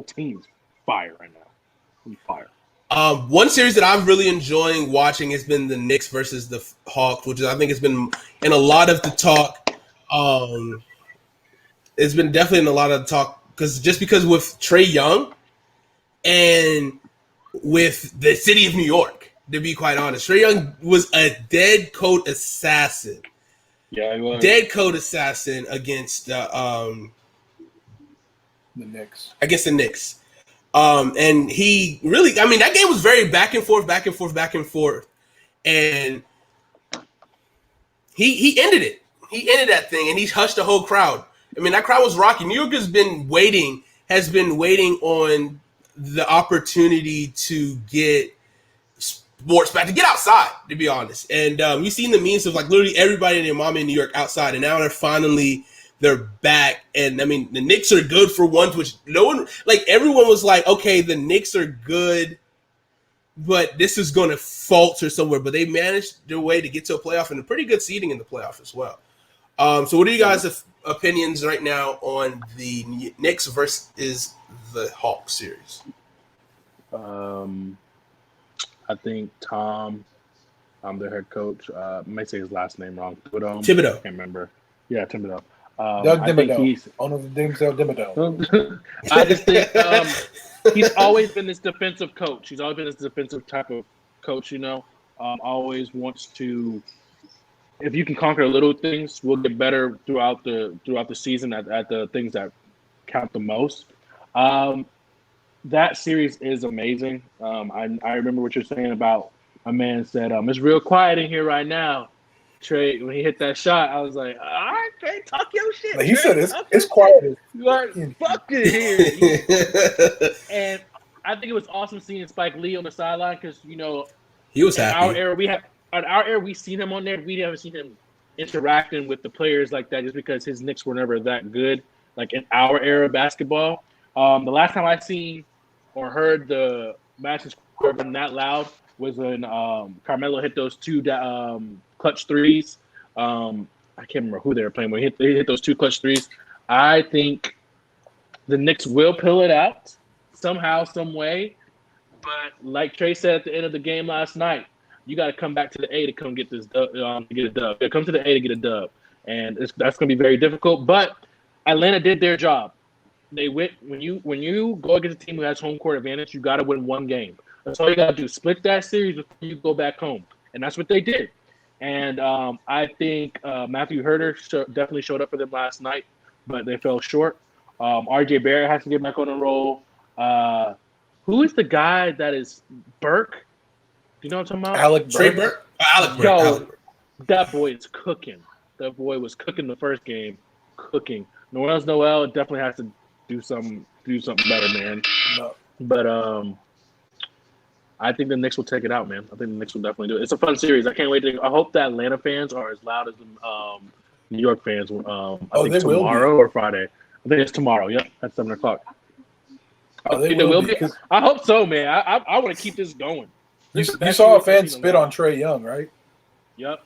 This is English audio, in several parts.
team's fire right now. He's fire. One series that I'm really enjoying watching has been the Knicks versus the Hawks, which I think has been in a lot of the talk. It's been definitely in a lot of the talk because with Trae Young and with the city of New York, to be quite honest, Trae Young was a dead code assassin. Yeah, he was. Dead code assassin against the Knicks. Against the Knicks. And he really, that game was very back and forth. And he ended it. He ended that thing, and he hushed the whole crowd. That crowd was rocking. New York has been waiting on the opportunity to get sports back, to get outside, to be honest. And you've seen the memes of literally everybody and their mom in New York outside, and now they're back. And the Knicks are good for once, which everyone was like, okay, the Knicks are good, but this is going to falter somewhere. But they managed their way to get to a playoff and a pretty good seeding in the playoff as well. So what are you guys' opinions right now on the Knicks versus the Hawks series? I think Tom, their head coach, I might say his last name wrong. Thibodeau. I can't remember. Yeah, Thibodeau. Doug Thibodeau. Owner of the Denzel Thibodeau. I just think he's always been this defensive coach. He's always been this defensive type of coach, always wants to, if you can conquer little things, we'll get better throughout the season at the things that count the most. That series is amazing. I remember what you're saying about a man said, it's real quiet in here right now. Trey, when he hit that shot, I was like, all right, Trey, talk your shit. He said it's quiet. You are fucking here. And I think it was awesome seeing Spike Lee on the sideline because, he was happy. In our era, we've seen him on there. We haven't seen him interacting with the players like that just because his Knicks were never that good, in our era of basketball. The last time I seen or heard the Madison Square Garden that loud was when Carmelo hit those two clutch threes. I can't remember who they were playing when they hit those two clutch threes. I think the Knicks will pull it out somehow, some way. But like Trey said at the end of the game last night, you got to come back to the A to come get this dub, to get a dub. Come to the A to get a dub, and that's going to be very difficult. But Atlanta did their job. They went when you go against a team who has home court advantage, you got to win one game. That's all you got to do. Split that series before you go back home, and that's what they did. And I think Matthew Herter definitely showed up for them last night, but they fell short. RJ Barrett has to get back on the roll. Who is the guy that is Burke? Do you know what I'm talking about? Alec Burke. That boy is cooking. That boy was cooking the first game. Cooking. Noel definitely has to do something better, man. No. But I think the Knicks will take it out, man. I think the Knicks will definitely do it. It's a fun series. I can't wait I hope the Atlanta fans are as loud as the New York fans. I think tomorrow or Friday. I think it's tomorrow. Yep, at 7:00. They will be. I hope so, man. I want to keep this going. You saw a fan spit on Trae Young, right? Yep.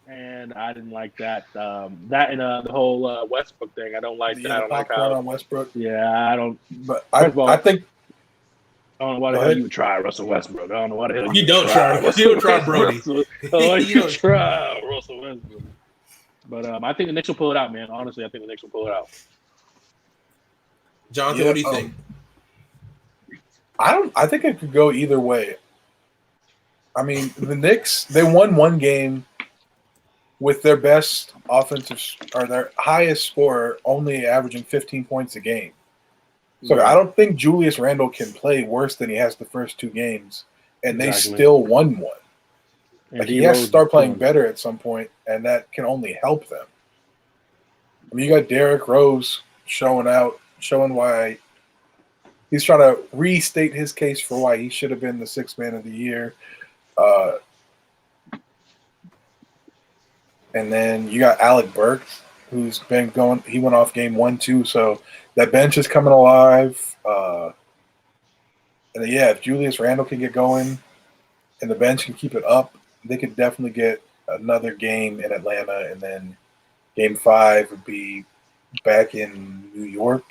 And I didn't like that. That and the whole Westbrook thing. I don't like that. I don't like how on Westbrook. Yeah, I don't. But I think. I don't know why the hell you would try Russell Westbrook. I don't know why the hell you don't try. You don't try Brody. You try Russell Westbrook. But I think the Knicks will pull it out, man. Honestly, I think the Knicks will pull it out. Jonathan, what do you think? I think it could go either way. The Knicks, they won one game with their best offensive or their highest scorer only averaging 15 points a game. So I don't think Julius Randle can play worse than he has the first two games, and they still won one. He has to start playing better at some point, and that can only help them. You got Derrick Rose showing why he's trying to restate his case for why he should have been the sixth man of the year. And then you got Alec Burke, who's been going. He went off game 1, 2, so that bench is coming alive. And then, if Julius Randle can get going and the bench can keep it up, they could definitely get another game in Atlanta. And then game 5 would be back in New York.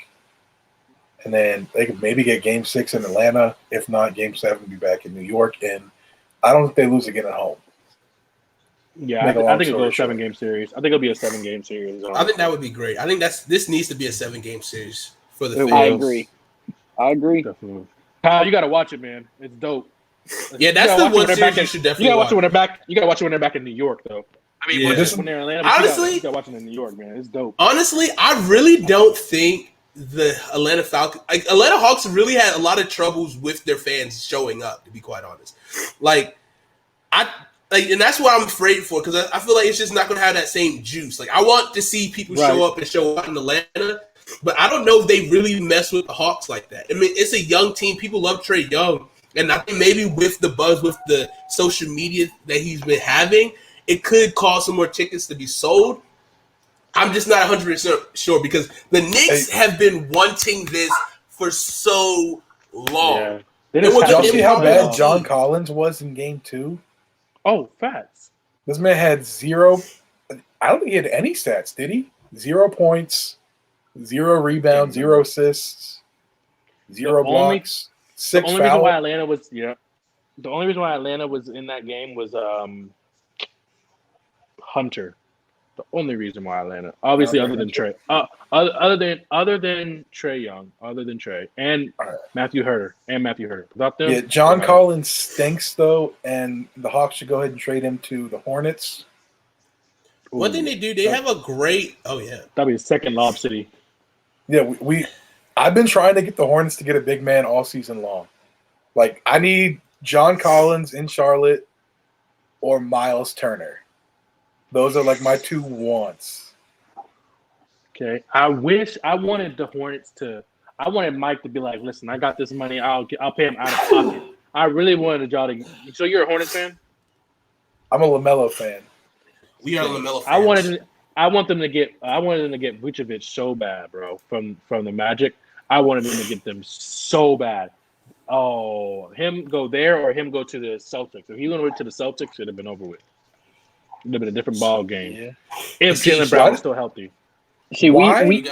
and then they could maybe get Game 6 in Atlanta. If not, Game 7 be back in New York, and I don't think they lose again at home. Yeah, I think it'll go a 7-game series. I think it'll be a 7-game series. I think that would be great. I think this needs to be a 7-game series for the fans. I agree. Definitely. Kyle, you got to watch it, man. It's dope. Yeah, that's the one series you should definitely You got to watch it when they're back. You got to watch it when they're back in New York, though. I mean, Yeah. when they're in Atlanta. Honestly- you got to watch it in New York, man. It's dope. Honestly, I really don't think the Atlanta Falcons, Atlanta Hawks, really had a lot of troubles with their fans showing up. To be quite honest, and that's what I'm afraid for, because I feel like it's just not going to have that same juice. Like, I want to see people show up and show out in Atlanta, but I don't know if they really mess with the Hawks like that. I mean, it's a young team. People love Trae Young, and I think maybe with the buzz, with the social media that he's been having, it could cause some more tickets to be sold. I'm just not 100% sure, because the Knicks have been wanting this for so long. Yeah. Did y'all see how bad John Collins was in Game 2? Oh, facts. This man had 0. I don't think he had any stats, did he? 0 points, 0 rebounds, 0 assists, 0 blocks, 6 fouls. The only reason why Atlanta was in that game was Hunter. The only reason why Atlanta, obviously, other than Trae, other than Trae Young, and Matthew Herter, without them, John Collins stinks though, and the Hawks should go ahead and trade him to the Hornets. What did they do? They have a great. Oh yeah, that'd be a second Lob City. Yeah, I've been trying to get the Hornets to get a big man all season long. Like, I need John Collins in Charlotte or Miles Turner. Those are like my 2 wants. Okay, I wanted the Hornets to. I wanted Mike to be like, "Listen, I got this money. I'll pay him out of pocket." I really wanted y'all to. So you're a Hornets fan? I'm a LaMelo fan. We are LaMelo fans. I wanted them to get Vucevic so bad, bro. From the Magic, I wanted them to get them so bad. Oh, him go there or him go to the Celtics. If he went to the Celtics, it'd have been over with. It'd have been a different ball game. Yeah. If Jaylen Brown was still healthy. See, Why we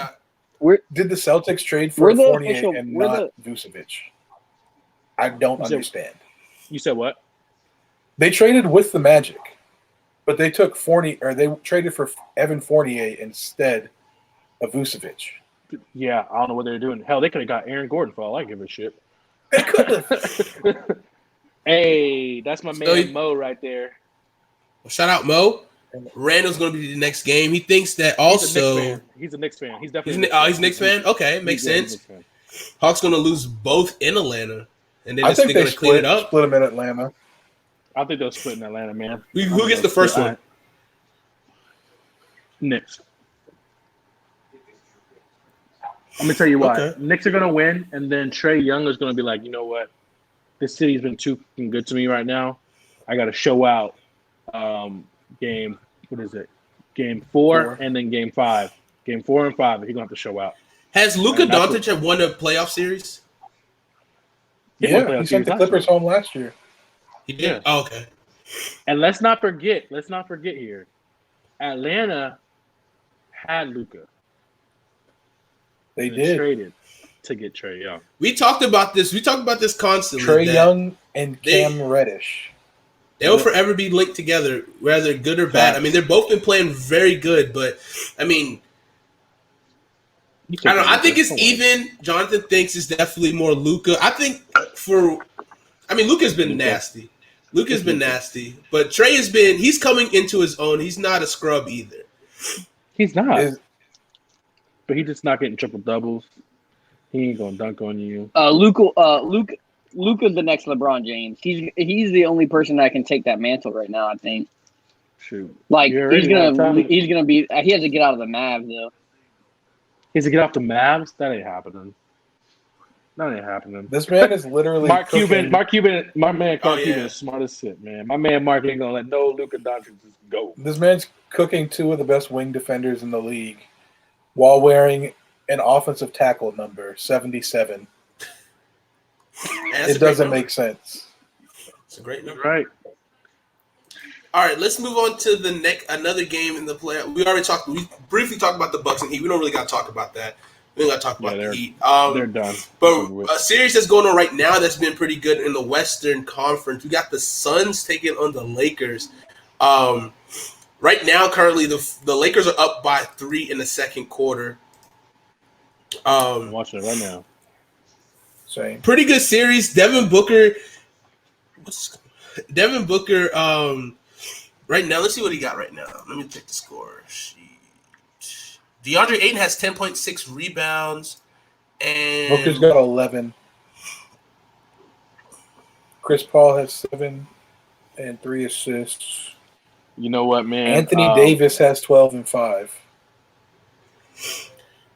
did the Celtics trade for Fournier and not Vucevic? I don't understand. You said what? They traded with the Magic, but they took Fournier, or they traded for Evan Fournier instead of Vucevic. Yeah, I don't know what they're doing. Hell, they could have got Aaron Gordon for all I give a shit. They could have. Hey, that's my man Mo right there. Well, shout out Mo. Randall's going to be the next game. He thinks that also. He's a Knicks fan. He's definitely. He's a Knicks fan. Okay, makes sense. Hawks going to lose both in Atlanta, and then I think they're going to clean it up. Split them in Atlanta. I think they'll split in Atlanta, man. Who gets the first one? Knicks. I'm gonna tell you why. Okay. Knicks are gonna win, and then Trae Young is gonna be like, you know what? This city's been too good to me right now. I got to show out. Game 4 and then game 5. Game 4 and 5, he's gonna have to show out. Has Luka Doncic won a playoff series? Yeah, he sent the Clippers home last year. He did. Yeah. Oh, okay. And let's not forget here, Atlanta had Luka. They did. Traded to get Trae Young. We talked about this. We talk about this constantly. Trae Young and Cam Reddish. They'll forever be linked together, whether good or bad. I mean, they've both been playing very good, but I mean, I don't know. I think it's even. Jonathan thinks it's definitely more Luka. I think Luka's been nasty. Luka's been nasty, but Trae has been. He's coming into his own. He's not a scrub either. He's not. But he's just not getting triple doubles. He ain't gonna dunk on you. Luka's the next LeBron James. He's the only person that can take that mantle right now, I think. Shoot. Like he has to get out of the Mavs though. He has to get off the Mavs? That ain't happening. This man is literally Mark Cuban, my man Cuban is smart as shit, man. My man Mark ain't gonna let no Luka Doncic just go. This man's cooking 2 of the best wing defenders in the league while wearing an offensive tackle number 77. It doesn't make sense. It's a great number. Right. All right, let's move on to another game in the playoff. We briefly talked about the Bucks and Heat. We don't really got to talk about that. We ain't got to talk about Yeah, the Heat. they're done. But a series that's going on right now that's been pretty good in the Western Conference. We got the Suns taking on the Lakers. Right now, currently, the Lakers are up by 3 in the second quarter. I'm watching it right now. Same. Pretty good series. Devin Booker. Right now, let's see what he got right now. Let me check the score sheet. DeAndre Ayton has 10.6 rebounds. And Booker's got 11. Chris Paul has 7 and 3 assists. You know what, man? Anthony Davis has 12 and 5.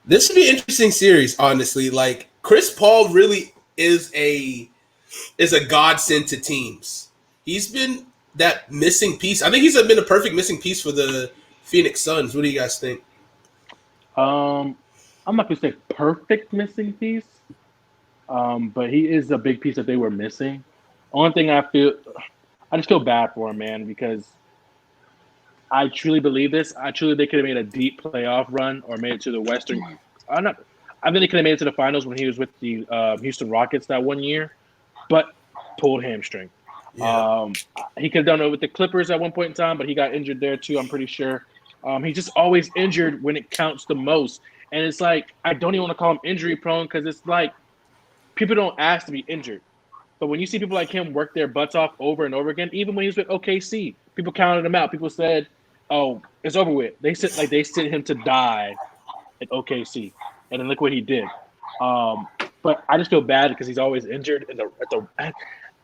This should be an interesting series, honestly. Like, Chris Paul really is a godsend to teams. He's been that missing piece. I think he's been a perfect missing piece for the Phoenix Suns. What do you guys think? I'm not gonna say perfect missing piece, but he is a big piece that they were missing. Only thing I just feel bad for him, man, because I truly believe this. They could have made a deep playoff run or made it to the Western. I think they could have made it to the finals when he was with the Houston Rockets that one year, but pulled hamstring. Yeah. He could have done it with the Clippers at one point in time, but he got injured there too, I'm pretty sure. He's just always injured when it counts the most. And it's like, I don't even want to call him injury prone because it's like people don't ask to be injured. But when you see people like him work their butts off over and over again, even when he was with OKC, people counted him out. People said, "Oh, it's over with." They sent him to die at OKC, and then look what he did. But I just feel bad because he's always injured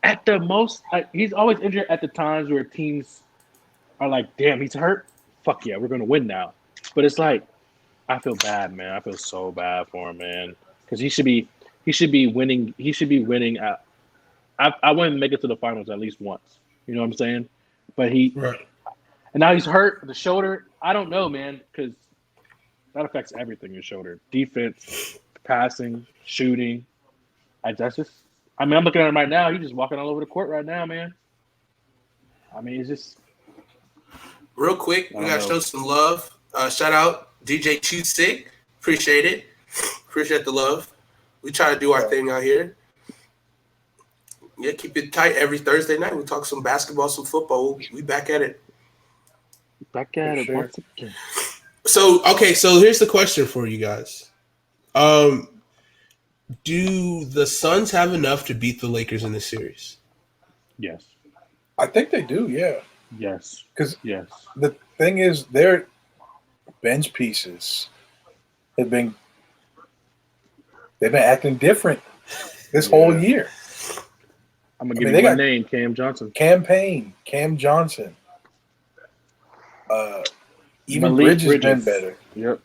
at the most. He's always injured at the times where teams are like, "Damn, he's hurt. Fuck yeah, we're gonna win now." But it's like, I feel bad, man. I feel so bad for him, man, because he should be winning. He should be winning at. I want him to make it to the finals at least once. You know what I'm saying? But Right. And now he's hurt the shoulder. I don't know, man, because that affects everything. Your shoulder, defense, passing, shooting. I'm looking at him right now. He's just walking all over the court right now, man. I mean, it's just Real quick, we got to show some love. Shout out DJ Sick. Appreciate it. Appreciate the love. We try to do our thing out here. Yeah, keep it tight every Thursday night. We'll talk some basketball, some football. We back at it. back at it once again. So here's the question for you guys. Do the Suns have enough to beat the Lakers in this series? Yes. I think they do, yeah. Yes. Because Yes. the thing is, their bench pieces they've been acting different this whole year. I'm gonna give you one name: Cam Johnson. Cam Johnson. Even Bridges has been better. Yep.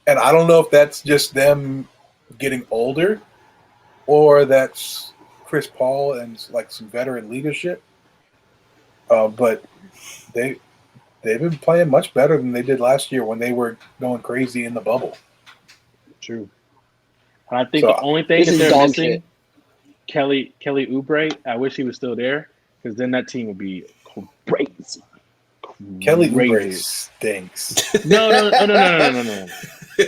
And I don't know if that's just them getting older, or that's Chris Paul and like some veteran leadership. But they've been playing much better than they did last year when they were going crazy in the bubble. True. And I think the only thing that they're missing, Kelly Oubre. I wish he was still there because then that team would be crazy. Kelly Oubre stinks. No. He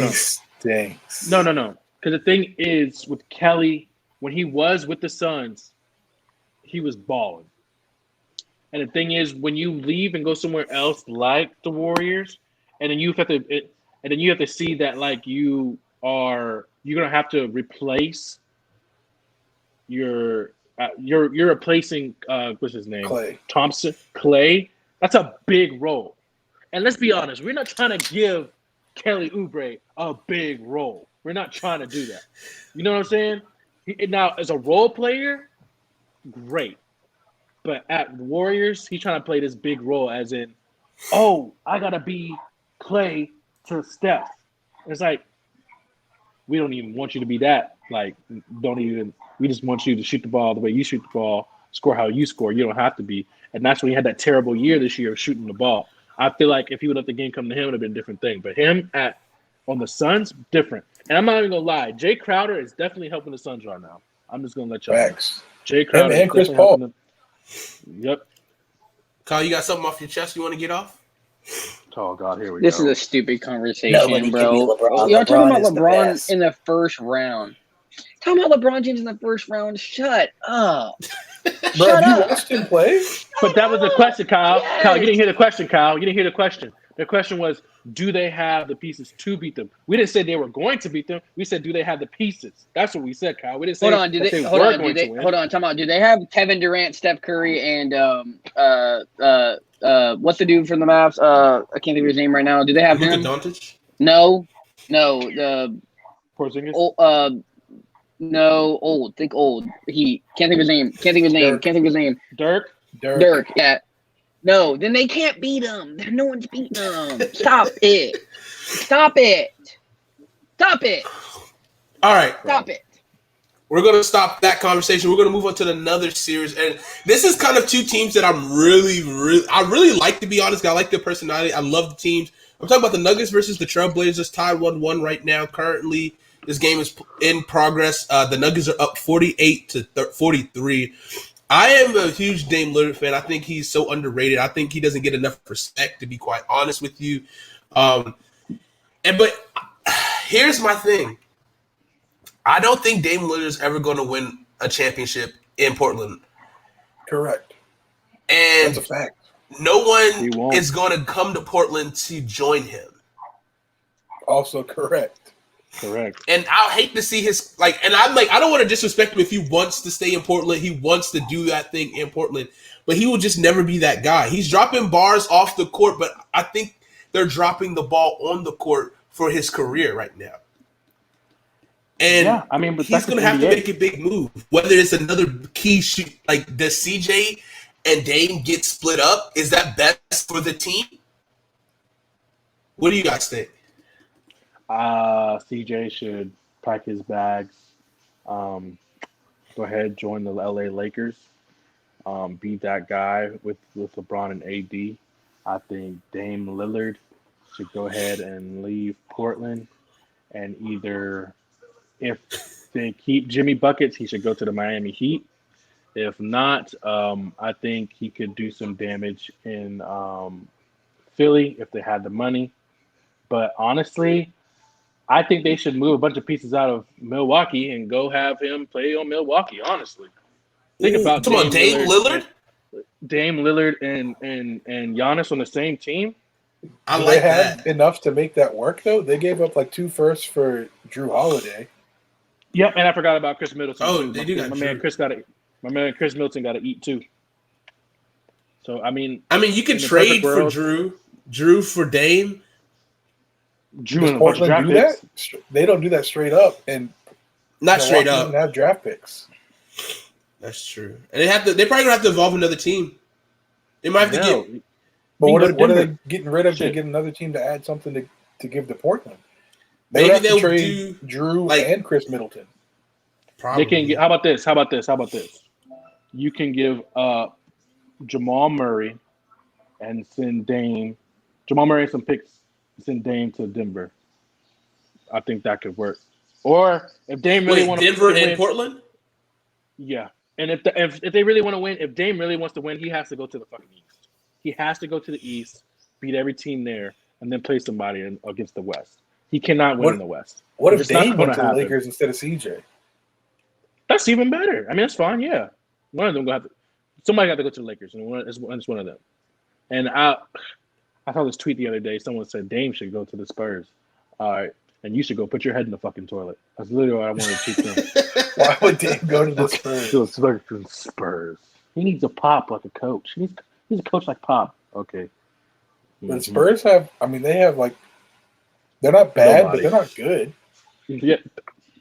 stinks. No. Because the thing is, with Kelly, when he was with the Suns, he was balling. And the thing is, when you leave and go somewhere else, like the Warriors, and then you have to see that like you're gonna have to replace you're replacing what's his name? Clay. That's a big role. And let's be honest, we're not trying to give Kelly Oubre a big role. We're not trying to do that. You know what I'm saying? Now, as a role player, great. But at Warriors, he's trying to play this big role as in, oh, I got to be Clay to Steph. It's like, we don't even want you to be that. Like, we just want you to shoot the ball the way you shoot the ball, score how you score. You don't have to be. And that's when he had that terrible year this year of shooting the ball. I feel like if he would let the game come to him, it would have been a different thing. But him on the Suns, different. And I'm not even going to lie. Jay Crowder is definitely helping the Suns right now. I'm just going to let y'all know. Jay Crowder and Chris Paul. Yep. Kyle, you got something off your chest you want to get off? Oh God, here we This go. is a stupid conversation, Nobody can bro. beat LeBron. Y'all talking LeBron about is the LeBron best. in the first round. Talking about LeBron James in the first round. Shut up. Bro, Shut have you up. watched him play? But that was the question, Kyle. Yes. Kyle, you didn't hear the question, Kyle. You didn't hear the question. The question was, do they have the pieces to beat them? We didn't say they were going to beat them. We said, do they have the pieces? That's what we said, Kyle. We didn't say Hold on, that they hold were on, going to win. hold on, time out. Do they have Kevin Durant, Steph Curry, and what's the dude from the Mavs? I can't think of his name right now. Do they have Luka him? Doncic? No, the Porzingis? no, old. Think old. He can't think of his name. Can't think of his name. Dirk. Can't think of his name. Dirk? Dirk. Yeah. No, then they can't beat him. No one's beating them. Stop it. Stop it. Stop it. All right. Stop it. We're going to stop that conversation. We're going to move on to another series. And this is kind of two teams that I really like, to be honest. I like their personality. I love the teams. I'm talking about the Nuggets versus the Trailblazers, tied 1-1 right now. Currently, this game is in progress. The Nuggets are up 48-43. I am a huge Dame Lillard fan. I think he's so underrated. I think he doesn't get enough respect, to be quite honest with you. But here's my thing. I don't think Dame Lillard is ever going to win a championship in Portland. Correct. And That's a fact. no He one won't. is going to come to Portland to join him. Also correct. Correct. And I'll hate to see his and I'm like, I don't want to disrespect him if he wants to stay in Portland. He wants to do that thing in Portland, but he will just never be that guy. He's dropping bars off the court, but I think they're dropping the ball on the court for his career right now. And Yeah, I mean, but he's that's going to the have to NBA. make a big move. Whether it's another key shoot, like does CJ and Dame get split up? Is that best for the team? What do you guys think? CJ should pack his bags, go ahead, join the LA Lakers, be that guy with LeBron and AD. I think Dame Lillard should go ahead and leave Portland, and either if they keep Jimmy Buckets, he should go to the Miami Heat. If not, I think he could do some damage in Philly if they had the money. But honestly, I think they should move a bunch of pieces out of Milwaukee and go have him play on Milwaukee, honestly. Think about Dame Lillard? Dame Lillard and Giannis on the same team. I Do like they have that. enough to make that work, though? They gave up like 2 firsts for Drew Holiday. Yep, and I forgot about Chris Middleton. Oh, too. they do got my Drew. man Chris Middleton got to eat too. So I mean, you can in the trade perfect for world- Drew for Dame. Drew Does and a bunch of Portland draft do picks. that? They don't do that straight up, and Not straight Milwaukee up. doesn't have draft picks. That's true. And they probably gonna have to involve another team. They might have to No, get But You what can are, go to what are they Denver. getting rid of to Shit. get another team to add something to give to Portland? They Maybe would have to they'll trade do, Drew like- and Chris Middleton. probably. They can get. How about this? How about this? You can give Jamal Murray and send Dame. Jamal Murray and some picks. Send Dame to Denver. I think that could work. Or if Dame really Wait, want Denver to win, and Portland? yeah. And if they really want to win, if Dame really wants to win, he has to go to the fucking East. He has to go to the East, beat every team there, and then play somebody against the West. He cannot win in the West. What if It's not Dame went gonna to the happen. Lakers instead of CJ? That's even better. I mean, that's fine. Yeah, one of them go have to. Somebody got to go to the Lakers, and it's one of them. And I saw this tweet the other day. Someone said Dame should go to the Spurs. All right, and you should go put your head in the fucking toilet. That's literally what I wanted to tweet them. Why would Dame go to the Spurs? To the fucking Spurs. He needs a Pop like a coach. He's a coach like Pop. Okay. But the Spurs have, they have they're not bad, Nobody. but they're not good. Yeah,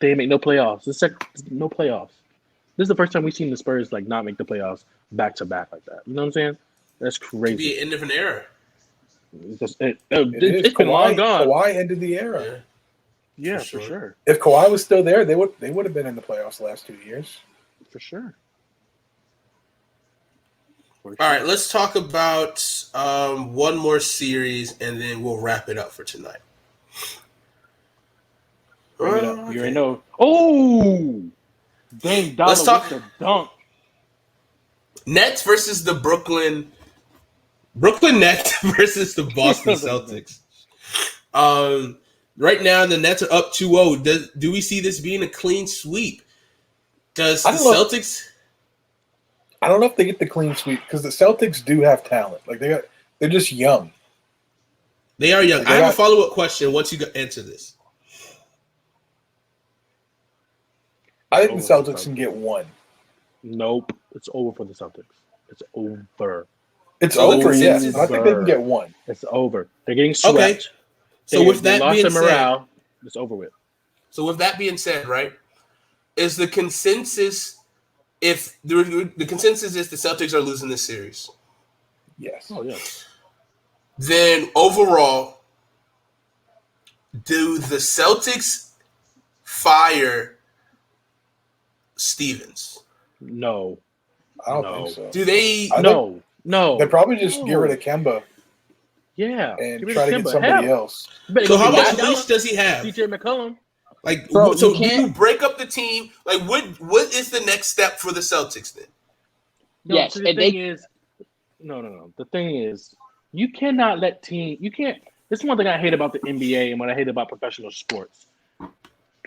they make no playoffs. No playoffs. This is the first time we've seen the Spurs not make the playoffs back to back like that. You know what I'm saying? That's Could crazy. be an end of an era. It's just It it's is. been long gone. Kawhi ended the era. Yeah, for for sure. sure. If Kawhi was still there, they would have been in the playoffs the last 2 years. For sure. All right, let's talk about one more series, and then we'll wrap it up for tonight. Bring it up. You already know. Oh! Dang, Dollar Let's talk- with the dunk. Nets versus the Brooklyn Brooklyn Nets versus the Boston Celtics. Right now, the Nets are up 2-0. Do we see this being a clean sweep? Does the Celtics? I don't know if they get the clean sweep because the Celtics do have talent. Like they're just young. They are young. I have a follow-up question once you answer this. I think the Celtics can get one. Nope. It's over for the Celtics. It's over. It's over, yes. I think they can get one. It's over. They're getting swept. Okay. So with that being said, it's over with. So with that being said, right, is the consensus if the consensus is the Celtics are losing this series? Yes. Oh yeah. Then overall, do the Celtics fire Stevens? No. I don't think so. Do they? No. They probably just get rid of Kemba. Yeah. And try to get somebody else. So how much leash does he have? DJ McCollum. Like, bro, so do you break up the team? Like, what is the next step for the Celtics then? No, yes, so the thing is, no. The thing is, you cannot let you can't. This is one thing I hate about the NBA and what I hate about professional sports.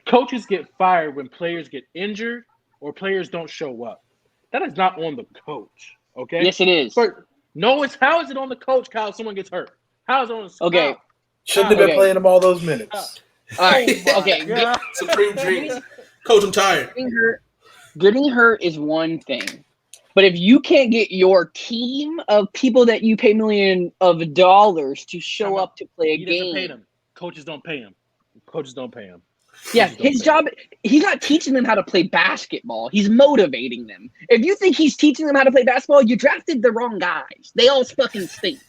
Coaches get fired when players get injured or players don't show up. That is not on the coach. Okay. Yes, it is. No, how is it on the coach, Kyle? If someone gets hurt. How is it on the coach? Okay. Shouldn't have been playing him all those minutes. All right. Okay. Supreme dreams. Coach, I'm tired. Getting hurt is one thing. But if you can't get your team of people that you pay millions of dollars to show up to play a game. Doesn't pay them. Coaches don't pay him. Yeah, his job, he's not teaching them how to play basketball. He's motivating them. If you think he's teaching them how to play basketball, you drafted the wrong guys. They all fucking stink.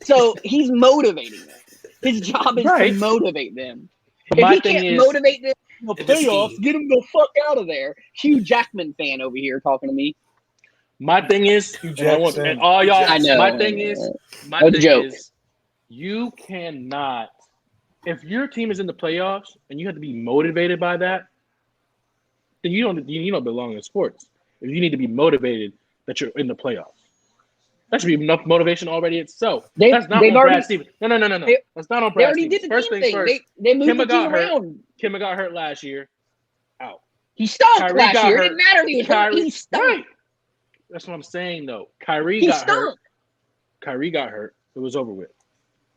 So he's motivating them. His job is to motivate them. If he can't motivate them in the playoffs, get him the fuck out of there. Hugh Jackman fan over here talking to me. My thing is, and all y'all, I know. my thing is, you cannot. If your team is in the playoffs and you have to be motivated by that, then you don't belong in sports. If you need to be motivated that you're in the playoffs, that should be enough motivation already itself. That's not on Brad Stevens. No. That's not on Brad Stevens. First things first. They moved the team around. Kemba got hurt last year. Out. He stunk last year. It didn't matter if he was hurt. He stunk. Right. That's what I'm saying, though. Kyrie got hurt. It was over with.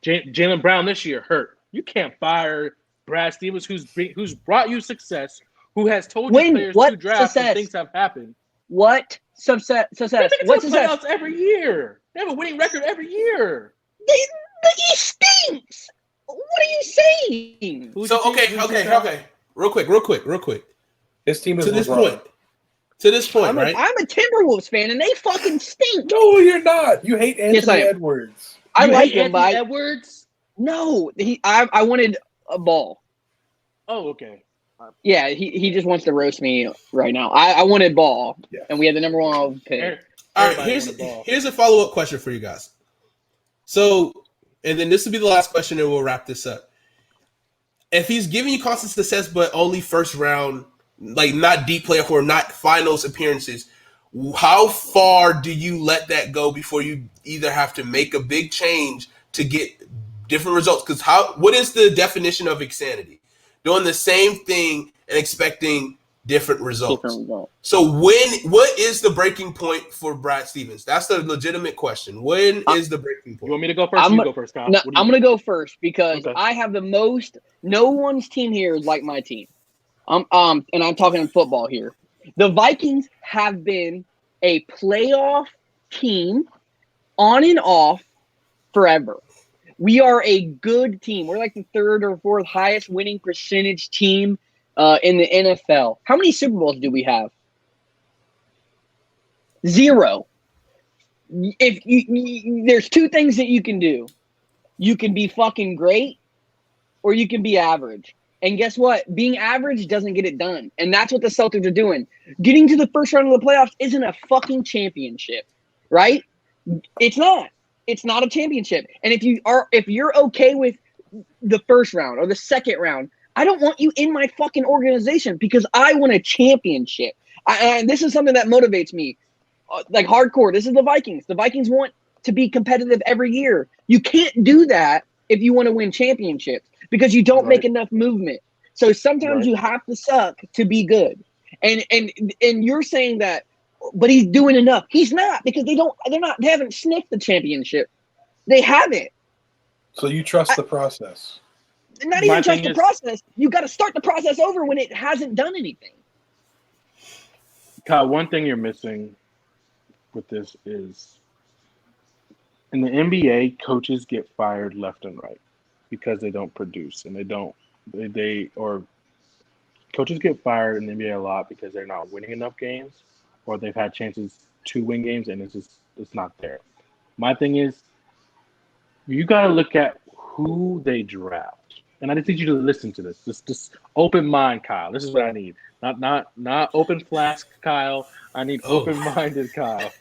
Jaylen Brown this year hurt. You can't fire Brad Stevens, who's brought you success, who has told you players to draft when things have happened. What success? What's success? Every year. They have a winning record every year. He stinks. What are you saying? Okay. Real quick. His team is to this point, right? I'm a Timberwolves fan, and they fucking stink. No, you're not. You hate Anthony Edwards. I like him, but Edwards. No, I wanted a ball. Oh, okay. Yeah, he just wants to roast me right now. I wanted ball, and we had the number one pick. All right, here's a follow-up question for you guys. So, and then this will be the last question, and we'll wrap this up. If he's giving you constant success, but only first round, like not deep playoff or not finals appearances, how far do you let that go before you either have to make a big change to get different results? Because what is the definition of insanity? Doing the same thing and expecting different results. So what is the breaking point for Brad Stevens? That's the legitimate question. When is the breaking point? You want me to go first? You go first, Kyle. No, I'm going to go first because I have the most. No one's team here is like my team. And I'm talking football here. The Vikings have been a playoff team on and off forever. We are a good team. We're like the third or fourth highest winning percentage team in the NFL. How many Super Bowls do we have? 0. There's two things that you can do. You can be fucking great or you can be average. And guess what? Being average doesn't get it done. And that's what the Celtics are doing. Getting to the first round of the playoffs isn't a fucking championship, right? It's not. It's not a championship. And if you're okay with the first round or the second round, I don't want you in my fucking organization because I want a championship. And this is something that motivates me. Like hardcore, this is the Vikings. The Vikings want to be competitive every year. You can't do that if you want to win championships because you don't make enough movement. So sometimes you have to suck to be good. And you're saying that, but he's doing enough. He's not, because they haven't sniffed the championship. They haven't. So you trust the process. Not even trust the process. You got to start the process over when it hasn't done anything. Kyle, one thing you're missing with this is in the NBA, coaches get fired left and right because they don't produce, and coaches get fired in the NBA a lot because they're not winning enough games, or they've had chances to win games and it's not there. My thing is, you got to look at who they draft. And I just need you to listen to this. Just open mind, Kyle. This is what I need. Not open flask, Kyle. I need open-minded Kyle.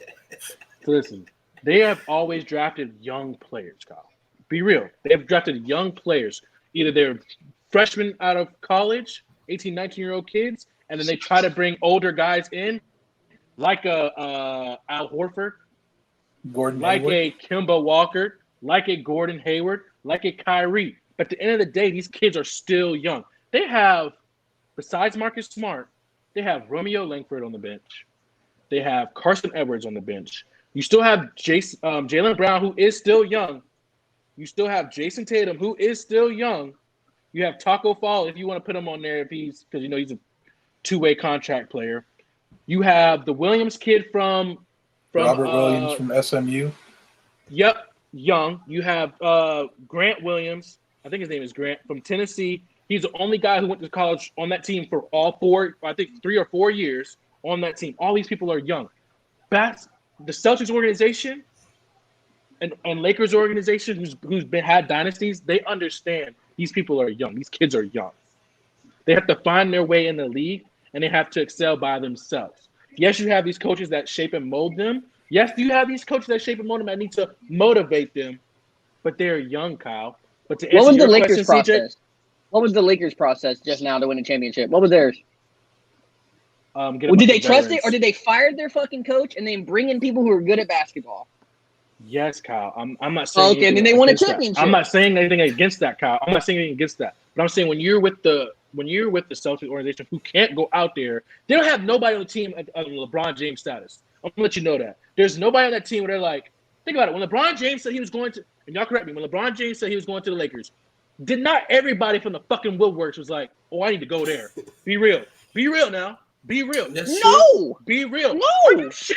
So listen, they have always drafted young players, Kyle. Be real. They have drafted young players. Either they're freshmen out of college, 18, 19-year-old kids, and then they try to bring older guys in, like a Al Horford, a Kemba Walker, like a Gordon Hayward, like a Kyrie. But at the end of the day, these kids are still young. They have, besides Marcus Smart, they have Romeo Langford on the bench. They have Carson Edwards on the bench. You still have Jaylen Brown, who is still young. You still have Jason Tatum, who is still young. You have Taco Fall, if you want to put him on there, because he's a two-way contract player. You have the Williams kid from Robert Williams from SMU. Yep, young. You have Grant Williams. I think his name is Grant, from Tennessee. He's the only guy who went to college on that team for all 3 or 4 years on that team. All these people are young. The Celtics organization and Lakers organization, who's had dynasties, they understand these people are young. These kids are young. They have to find their way in the league, and they have to excel by themselves. Yes, you have these coaches that shape and mold them. Yes, you have these coaches that shape and mold them that need to motivate them, but they're young, Kyle. But to answer what was your the Lakers question, process? CJ, what was the Lakers process just now to win a championship? What was theirs? Did they trust it, or did they fire their fucking coach and then bring in people who are good at basketball? Yes, Kyle. I'm not saying. Okay, and then they won a championship. I'm not saying anything against that, Kyle. I'm not saying anything against that. But I'm saying when you're with the Celtics organization, who can't go out there, they don't have nobody on the team of LeBron James status. I'm gonna let you know that there's nobody on that team where they're like, think about it. When LeBron James said he was going to, and y'all correct me, when LeBron James said he was going to the Lakers, did not everybody from the fucking woodworks was like, oh, I need to go there? Be real. Be real now. Be real. That's no. Be real. No. Are you shitting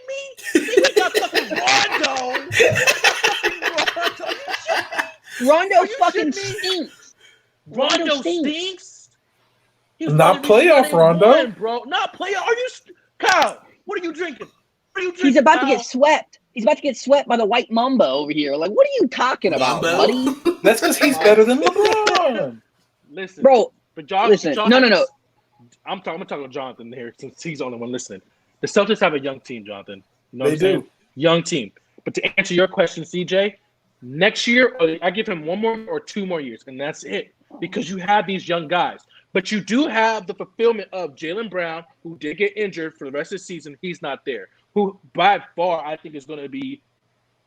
me? We got fucking Rondo. Rondo fucking stinks. Rondo stinks. Not playoff Rondo, bro. Not playoff. Are you, Kyle? What are you drinking? He's about to get swept. He's about to get swept by the white Mamba over here. Like, what are you talking about, buddy? That's because he's better than LeBron. Listen, bro. But John, listen. No. I'm talking to Jonathan here since he's the only one listening. The Celtics have a young team, Jonathan. You know they do. Young team. But to answer your question, CJ, next year, I give him 1 more or 2 more years, and that's it. Because you have these young guys. But you do have the fulfillment of Jaylen Brown, who did get injured for the rest of the season. He's not there. Who, by far, I think is going to be,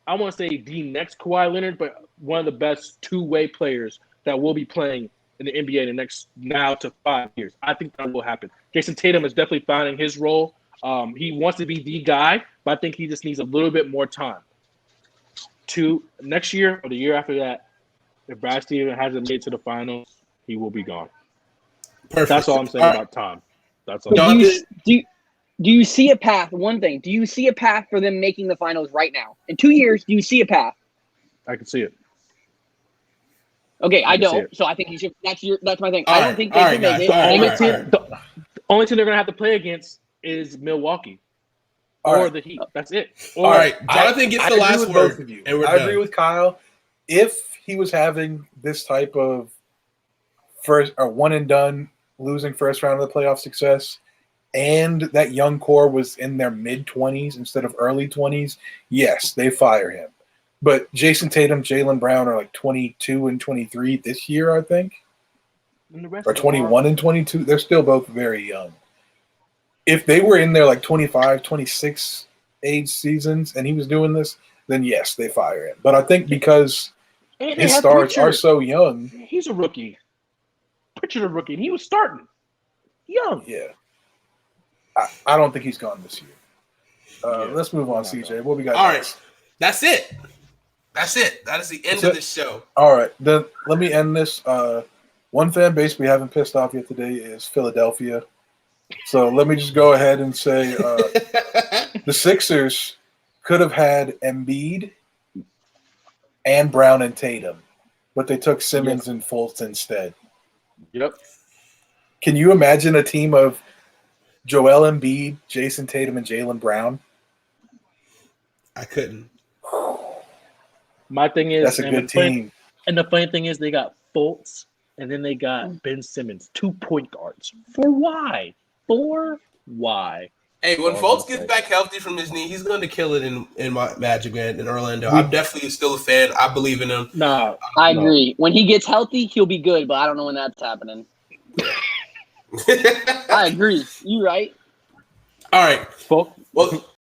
I want to say the next Kawhi Leonard, but one of the best two-way players that will be playing in the NBA in the next now to 5 years. I think that will happen. Jason Tatum is definitely finding his role. He wants to be the guy, but I think he just needs a little bit more time. To next year or the year after that, if Brad Stevens hasn't made it to the finals, he will be gone. Perfect. That's all I'm saying about time. That's all. Do you see a path? One thing. Do you see a path for them making the finals right now? In 2 years, do you see a path? I can see it. Okay, I don't. So I think you should. That's my thing. I don't think they can make it. The only team they're gonna have to play against is Milwaukee or the Heat. That's it. All right, Jonathan gets the last word. Both of you. And I agree with Kyle. If he was having this type of first or one and done, losing first round of the playoff success, and that young core was in their mid-20s instead of early 20s, yes, they fire him. But Jason Tatum, Jaylen Brown are like 22 and 23 this year, I think. Or 21 and 22. They're still both very young. If they were in their like 25, 26 age seasons and he was doing this, then yes, they fire him. But I think because And they his have stars are Pritchard. so young, He's a rookie. Pritchard a rookie, and he was starting young. yeah, I don't think he's gone this year. Yeah. Let's move on, Not CJ. gone. What we got All next? right. That's it. That is the end That's of it? this show. All right, then let me end this. One fan base we haven't pissed off yet today is Philadelphia. So let me just go ahead and say the Sixers could have had Embiid and Brown and Tatum, but they took Simmons and Fultz instead. Yep. Can you imagine a team of Joel Embiid, Jason Tatum, and Jaylen Brown? I couldn't. My thing is, That's a good team. And the funny thing is, they got Fultz, and then they got Ben Simmons, 2 point guards. For why? Hey, when Oh, Fultz okay. gets back healthy from his knee, he's going to kill it in my Magic, man, in Orlando. I'm definitely still a fan. I believe in him. Nah, I agree. When he gets healthy, he'll be good, but I don't know when that's happening. I agree. You right. All right. Fultz. Well,